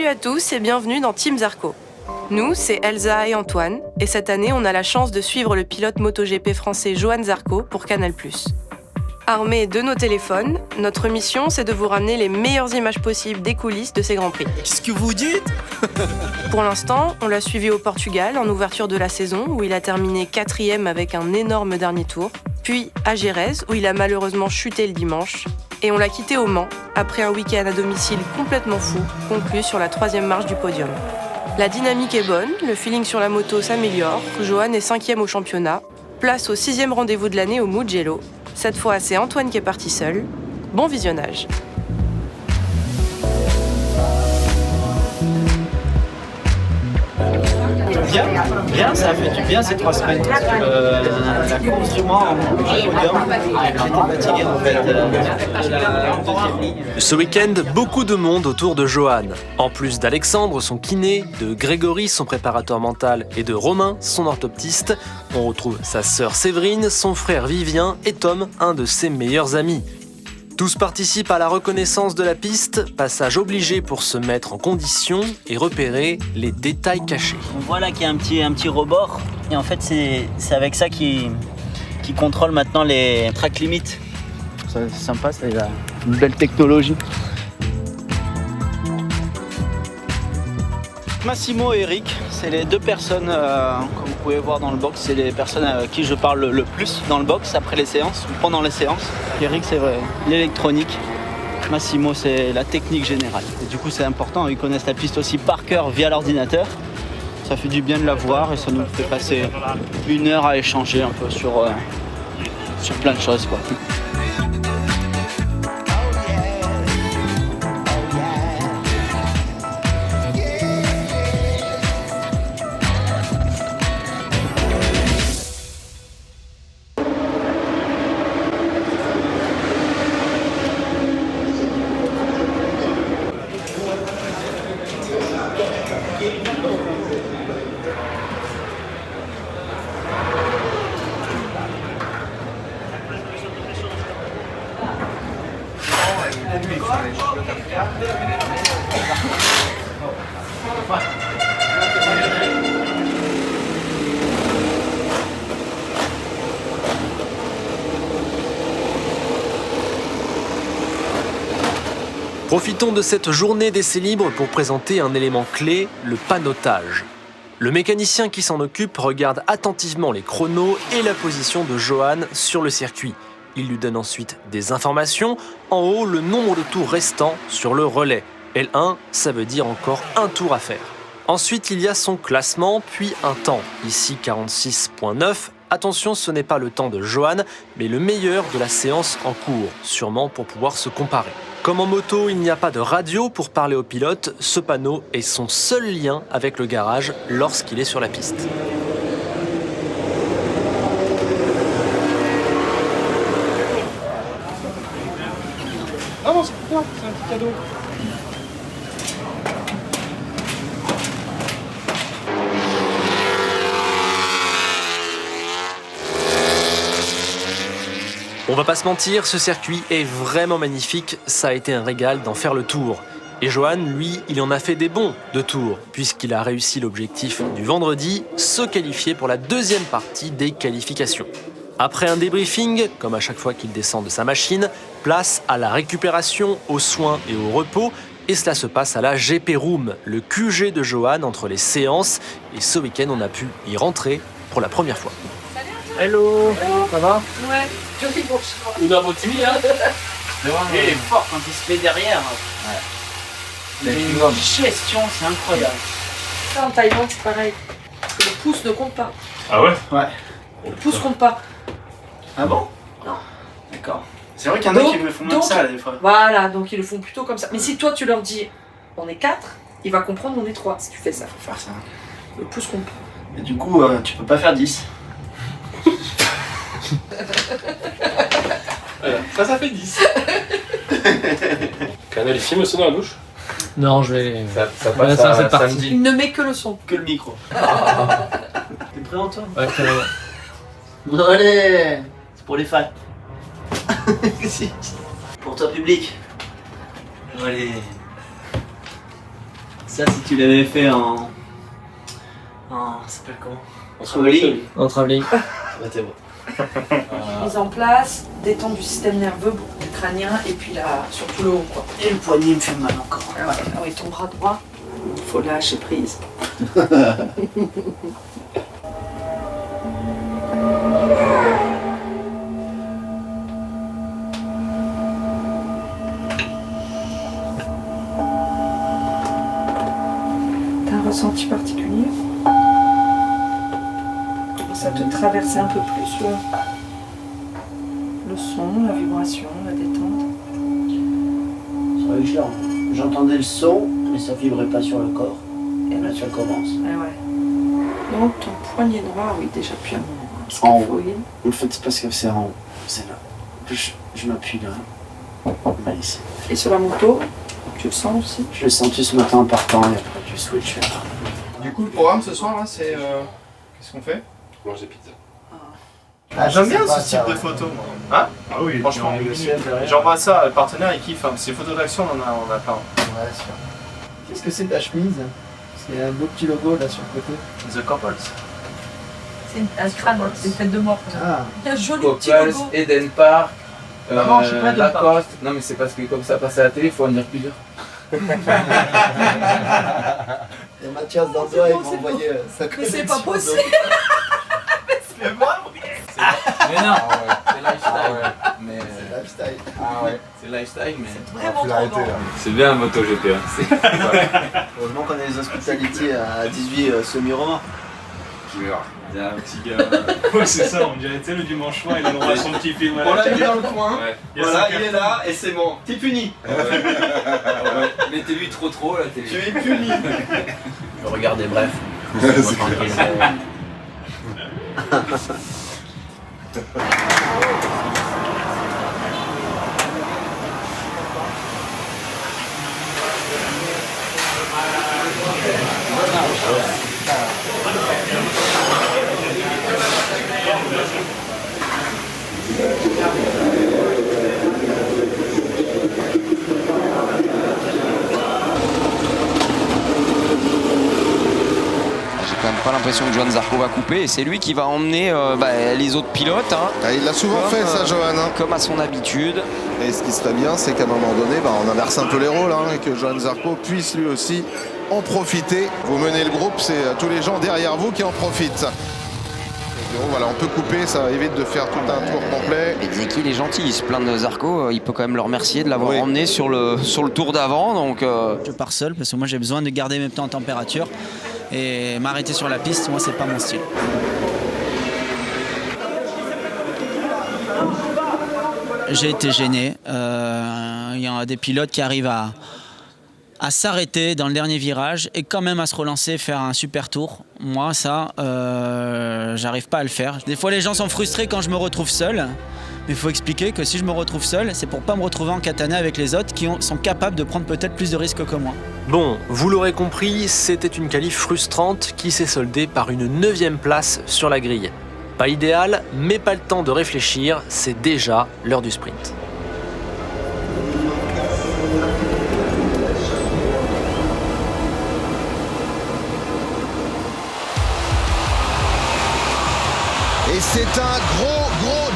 Salut à tous et bienvenue dans Team Zarco. Nous, c'est Elsa et Antoine, et cette année, on a la chance de suivre le pilote MotoGP français Johan Zarco pour Canal+. Armés de nos téléphones, notre mission, c'est de vous ramener les meilleures images possibles des coulisses de ces Grands Prix. Qu'est-ce que vous dites? Pour l'instant, on l'a suivi au Portugal en ouverture de la saison, où il a terminé 4e avec un énorme dernier tour, puis à Jerez, où il a malheureusement chuté le dimanche, et on l'a quitté au Mans, après un week-end à domicile complètement fou, conclu sur la 3e marche du podium. La dynamique est bonne, le feeling sur la moto s'améliore, Johan est 5e au championnat, place au 6e rendez-vous de l'année au Mugello. Cette fois, c'est Antoine qui est parti seul. Bon visionnage. Bien, ça a fait du bien ces 3 semaines. La course du Mans en podium, j'étais fatigué en fait de la deuxième ligne. Ce week-end, beaucoup de monde autour de Johan. En plus d'Alexandre, son kiné, de Grégory, son préparateur mental, et de Romain, son orthoptiste, on retrouve sa sœur Séverine, son frère Vivien et Tom, un de ses meilleurs amis. Tous participent à la reconnaissance de la piste, passage obligé pour se mettre en condition et repérer les détails cachés. On voit là qu'il y a un petit rebord et en fait c'est avec ça qu'il contrôle maintenant les track limits. C'est sympa, c'est une belle technologie. Massimo et Eric, c'est les 2 personnes, comme vous pouvez voir dans le box, c'est les personnes à qui je parle le plus dans le box après les séances ou pendant les séances. Eric, c'est l'électronique. Massimo, c'est la technique générale. Et du coup, c'est important, ils connaissent la piste aussi par cœur via l'ordinateur. Ça fait du bien de la voir et ça nous fait passer 1 heure à échanger un peu sur plein de choses, quoi. Profitons de cette journée d'essai libre pour présenter un élément clé, le panotage. Le mécanicien qui s'en occupe regarde attentivement les chronos et la position de Johan sur le circuit. Il lui donne ensuite des informations. En haut, le nombre de tours restants sur le relais. L1, ça veut dire encore un tour à faire. Ensuite, il y a son classement, puis un temps. Ici, 46.9. Attention, ce n'est pas le temps de Johan, mais le meilleur de la séance en cours, sûrement pour pouvoir se comparer. Comme en moto, il n'y a pas de radio pour parler au pilote, ce panneau est son seul lien avec le garage lorsqu'il est sur la piste. Ah non, c'est pour toi, c'est un petit cadeau. On va pas se mentir, ce circuit est vraiment magnifique, ça a été un régal d'en faire le tour. Et Johan, lui, il en a fait des bons de tours, puisqu'il a réussi l'objectif du vendredi, se qualifier pour la 2e partie des qualifications. Après un débriefing, comme à chaque fois qu'il descend de sa machine, place à la récupération, aux soins et au repos, et cela se passe à la GP Room, le QG de Johan entre les séances, et ce week-end on a pu y rentrer pour la première fois. Hello, ça va? Ouais, joli bon. Il doit motiver, hein. Il est fort quand il se met derrière. Ouais. Il a une gestion, c'est incroyable. Ça, en Thaïlande, c'est pareil. Le pouce ne compte pas. Ah ouais? Ouais. Le pouce compte pas. Ah bon? Non. D'accord. C'est vrai qu'il y en a qui me font même ça des fois. Voilà, donc ils le font plutôt comme ça. Mais si toi, tu leur dis, on est 4, il va comprendre, on est 3, si tu fais ça. Faut faire ça. Le pouce compte pas. Et du coup, tu peux pas faire 10. Voilà, ça fait 10. Canal, il filme aussi dans la douche? Non, je vais. Ça passe passe cette partie. samedi. Il ne met que le son. Que le micro. T'es prêt, Antoine? Ouais, carrément. Bon, allez, c'est pour les fans. Pour toi, public. Allez. Ça, si tu l'avais fait en. Ça s'appelle comment? En travelling. En travelling. Bah, t'es bon. Mise en place, détente du système nerveux, du crânien et puis là, surtout le haut quoi. Et le poignet me fait mal encore. Ah oui, ton bras droit, il faut lâcher prise. T'as un ressenti particulier? Ça te traversait un peu plus le son, la vibration, la détente. J'entendais le son, mais ça vibrait pas sur le corps. Et là, ça commence. Ah ouais. Donc ton poignet droit, oui, déjà plus un moment. En haut. En fait, c'est parce que c'est en haut. C'est là. Je m'appuie là. Bah, ici. Et sur la moto, tu le sens aussi? Je l'ai senti ce matin en partant et après tu switches. Du coup, le programme ce soir, là, c'est. Qu'est-ce qu'on fait? Manger pizza. J'aime bien ce type de photo, moi. Hein? Ah oui, franchement. J'envoie ça, le partenaire il kiffe. Hein. Ces photos d'action, on en a plein. Ouais, sûr. Qu'est-ce que c'est ta chemise? Parce qu'il y a un beau petit logo là sur le côté. The Couples. C'est un crâne, c'est une tête de mort. Ah. Il y a un joli petit Couples, logo. Eden Park, non, je sais pas Eden Park. Lacoste. Non, mais c'est parce que comme ça passe à la télé, il faut en dire plusieurs. Et Mathias Dandois, il m'a envoyé sa Mais collection. c'est pas possible! C'est moi? Mais non, c'est lifestyle. Mais... C'est lifestyle. Ah ouais, c'est lifestyle, mais. Vraiment trop bon. C'est bien MotoGP. Hein. Heureusement qu'on a les hospitalités à 18 semi-romans. Il y a un petit gars. Ouais, c'est ça, on dirait, tu sais, le dimanche soir, il a son petit film. On l'a mis dans le coin. Ouais. Voilà, il est là et c'est bon. T'es puni. Mettez-lui trop, là, t'es. Tu es puni. Je regardais bref. J'ai quand même pas l'impression que Johann Zarco va couper et c'est lui qui va emmener les autres pilotes. Hein, Il l'a souvent fait ça, Johann. Hein. comme à son habitude. Et ce qui serait bien, c'est qu'à un moment donné, on inverse un peu les rôles et que Johann Zarco puisse lui aussi en profiter. Vous menez le groupe, c'est tous les gens derrière vous qui en profitent. Et donc, voilà, on peut couper, ça évite de faire tout un tour complet. Et Zeki, il est gentil, il se plaint de Zarco, il peut quand même le remercier de l'avoir emmené sur le tour d'avant. Donc, Je pars seul parce que moi j'ai besoin de garder mes pneus en température et m'arrêter sur la piste, moi c'est pas mon style. J'ai été gêné. Il y a des pilotes qui arrivent à s'arrêter dans le dernier virage et quand même à se relancer, faire un super tour. Moi, ça, j'arrive pas à le faire. Des fois, les gens sont frustrés quand je me retrouve seul. Mais il faut expliquer que si je me retrouve seul, c'est pour pas me retrouver en katana avec les autres qui sont capables de prendre peut-être plus de risques que moi. Bon, vous l'aurez compris, c'était une qualif frustrante qui s'est soldée par une 9e place sur la grille. Pas idéal, mais pas le temps de réfléchir, c'est déjà l'heure du sprint. Et c'est un gros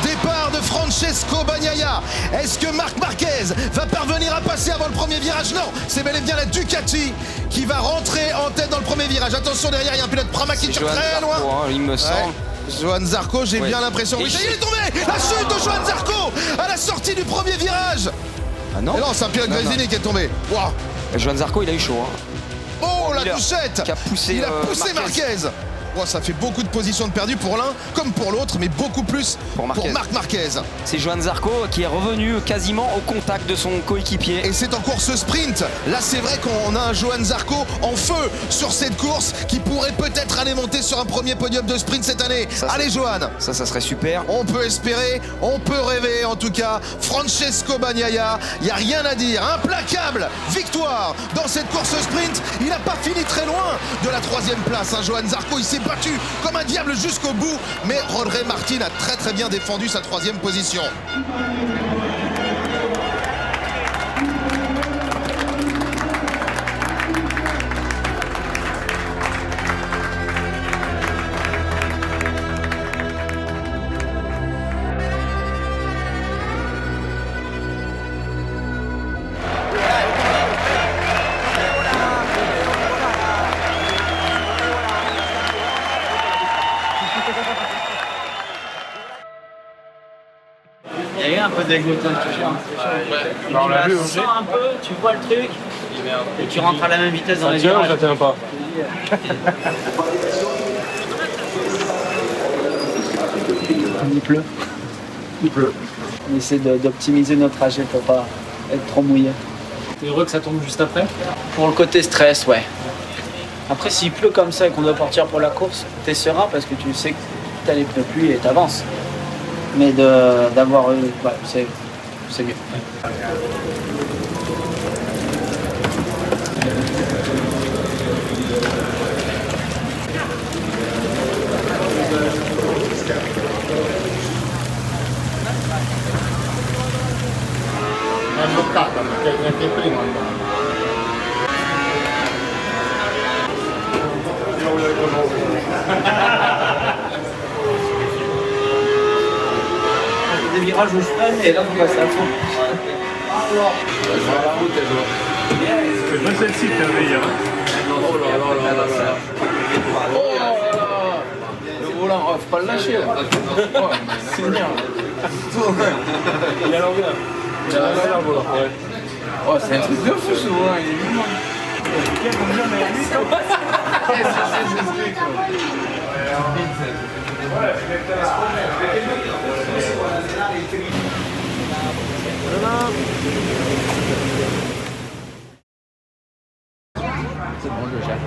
départ de Francesco Bagnaia. Est-ce que Marc Marquez va parvenir à passer avant le premier virage? Non, c'est bel et bien la Ducati qui va rentrer en tête dans le premier virage. Attention, derrière, il y a un pilote Pramac qui tire très loin. il me semble. Johann Zarco, j'ai Ouais. bien l'impression. Et Oui, ça y est, il est tombé. La chute de Johann Zarco à la sortie du premier virage. Ah non, Et non, c'est un pilote Gresini qui est tombé. Wow. Johann Zarco, il a eu chaud. Hein. Oh, la Miller, touchette. qui a poussé, Il a poussé Marquez. Oh, ça fait beaucoup de positions de perdu pour l'un comme pour l'autre, mais beaucoup plus Pour Marquez. Marc Marquez. C'est Johann Zarco qui est revenu quasiment au contact de son coéquipier. Et c'est en course sprint. Là, c'est vrai qu'on a un Johann Zarco en feu sur cette course qui pourrait peut-être aller monter sur un premier podium de sprint cette année. Allez, Johann. Ça serait super. On peut espérer, on peut rêver en tout cas. Francesco Bagnaia, il n'y a rien à dire. Implacable victoire dans cette course sprint. Il n'a pas fini très loin de la 3e place. Hein, Johann Zarco, il s'est battu comme un diable jusqu'au bout. Mais Rodré Martin a très bien défendu sa 3e position. rien, un peu de dégoûtant. On l'a vu, sens un peu, tu vois le truc, et tu rentres à la même vitesse dans les virages. Ça tient pas. Il pleut. On essaie d'optimiser notre trajet pour pas être trop mouillé. T'es heureux que ça tombe juste après? Pour le côté stress, ouais. Après, s'il pleut comme ça et qu'on doit partir pour la course, t'es serein parce que tu sais que t'as les pneus pluie et t'avances. Mais d'avoir... c'est mieux. Des virages où je freine et là, c'est à fond. C'est pas celle-ci que t'avais hier. Le volant, faut pas le lâcher là. C'est bien. Il a l'envers. Il a l'envers le volant. Oh, c'est un truc de fou ce volant, il est mignon. C'est bon, je gère.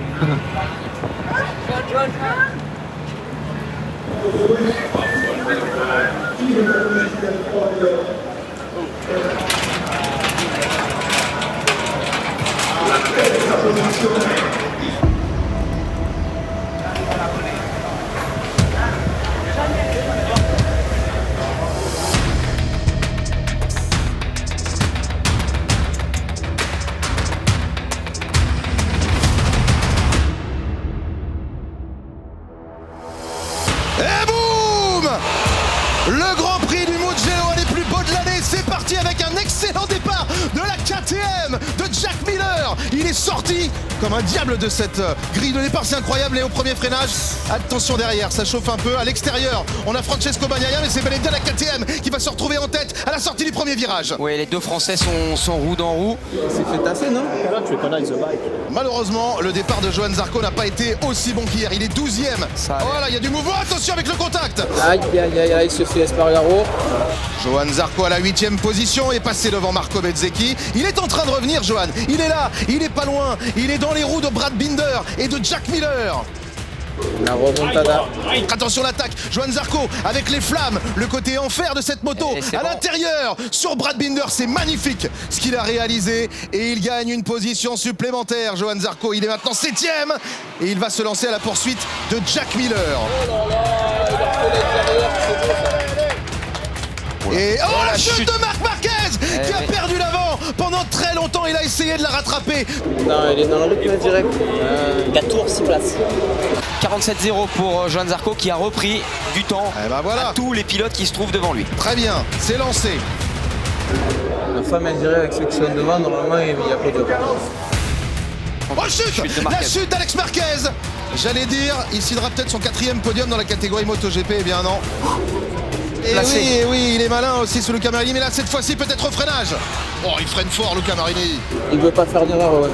Et boum! Le Grand Prix du Mugello, un des plus beaux de l'année, c'est parti avec un excellent départ de la KTM de Jack Miller. Il est sorti comme un diable de cette grille de départ, c'est incroyable. Et au premier freinage, attention derrière, ça chauffe un peu. À l'extérieur, on a Francesco Bagnaia, mais c'est bel et bien la KTM qui va se retrouver en tête à la sortie du premier virage. Oui, les deux Français sont roue dans roue. C'est fait tasser, non? Malheureusement, le départ de Johan Zarco n'a pas été aussi bon qu'hier. Il est 12e. Voilà, il y a du mouvement. Attention avec le contact. Aïe, aïe, aïe, aïe, se fait Espargaro. Johan Zarco à la 8e position est passé devant Marco Bezzecchi. Il est en train de revenir, Johan. Il est là, il est pas loin. Il est dans les roues de Brad Binder et de Jack Miller. La remontada. Attention l'attaque, Johan Zarco avec les flammes, le côté enfer de cette moto à l'intérieur sur Brad Binder, c'est magnifique ce qu'il a réalisé et il gagne une position supplémentaire. Johan Zarco, il est maintenant 7e et il va se lancer à la poursuite de Jack Miller. Et la chute de Marc Marquez qui a perdu l'avant pendant très longtemps. Il a essayé de la rattraper. Non, il est dans le rythme direct. La tour, 6 places. 47-0 pour Johan Zarco qui a repris du temps voilà. à tous les pilotes qui se trouvent devant lui. Très bien, c'est lancé. La femme est direct avec ceux qui sont devant, normalement il n'y a pas de... Oh chute, la chute d'Alex Marquez. J'allais dire, il signera peut-être son 4e podium dans la catégorie MotoGP. Eh bien non. Et oui, il est malin aussi ce Luca Marini, mais là cette fois-ci peut-être au freinage. Oh, il freine fort Luca Marini. Il veut pas faire d'erreur, ouais.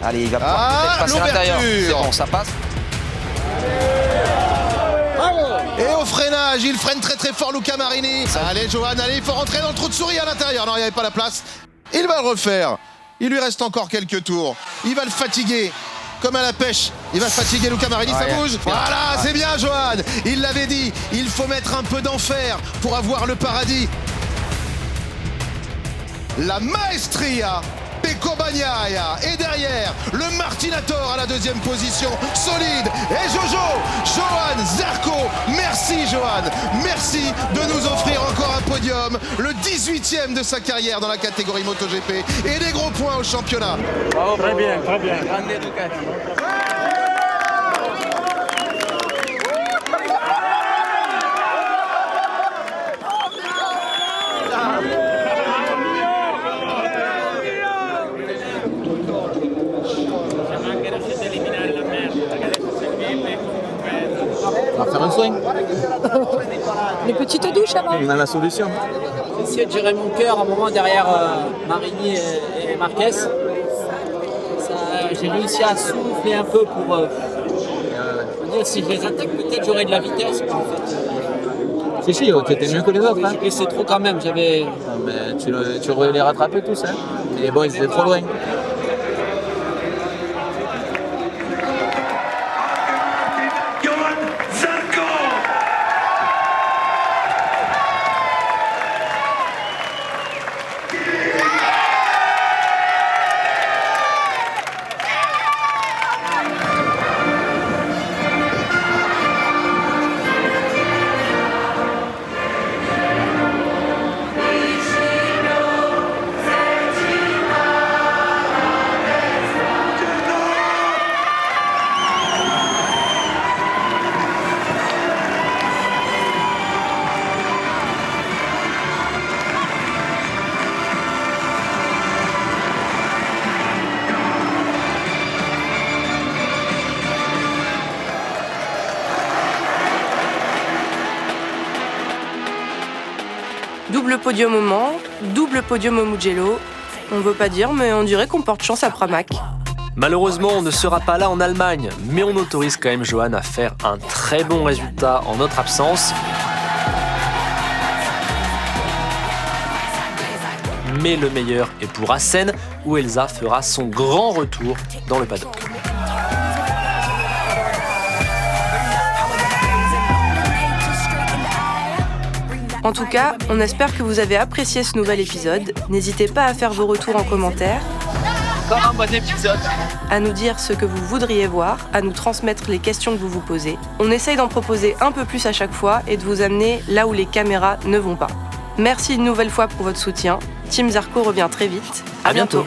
Allez, il va pouvoir peut-être passer à l'intérieur. C'est bon, ça passe. Et au freinage, il freine très très fort Luca Marini. Allez Johan, allez, il faut rentrer dans le trou de souris à l'intérieur. Non, il n'y avait pas la place. Il va le refaire. Il lui reste encore quelques tours. Il va le fatiguer. Comme à la pêche, il va fatiguer Luca Marini, ça bouge. Voilà, c'est bien Johan. Il l'avait dit, il faut mettre un peu d'enfer pour avoir le paradis. La maestria, Pecco Bagnaia. Et derrière, le Martinator à la 2e position, solide. Et Johan Zarco, merci Johan. Merci de nous offrir encore un podium. Le 18e de sa carrière dans la catégorie MotoGP. Et des gros points au championnat. Oh, très bien, très bien. Grande éducation. On va faire un soin. Les petites douches avant. On a la solution. J'ai essayé de gérer mon cœur un moment derrière Marini et Marquez. J'ai réussi à souffler un peu pour dire si je les attaque, peut-être j'aurais de la vitesse. Mais en fait, Si, t'étais mieux que les autres. Hein. j'ai glissé trop quand même. J'avais. Mais tu aurais les rattrapés tous. Hein. Mais bon, ils étaient trop loin. Double podium au Mans, double podium au Mugello. On veut pas dire, mais on dirait qu'on porte chance à Pramac. Malheureusement, on ne sera pas là en Allemagne, mais on autorise quand même Johan à faire un très bon résultat en notre absence. Mais le meilleur est pour Assen, où Elsa fera son grand retour dans le paddock. En tout cas, on espère que vous avez apprécié ce nouvel épisode. N'hésitez pas à faire vos retours en commentaire, Encore un bon épisode. à nous dire ce que vous voudriez voir, à nous transmettre les questions que vous vous posez. On essaye d'en proposer un peu plus à chaque fois et de vous amener là où les caméras ne vont pas. Merci une nouvelle fois pour votre soutien. Team Zarco revient très vite. À bientôt.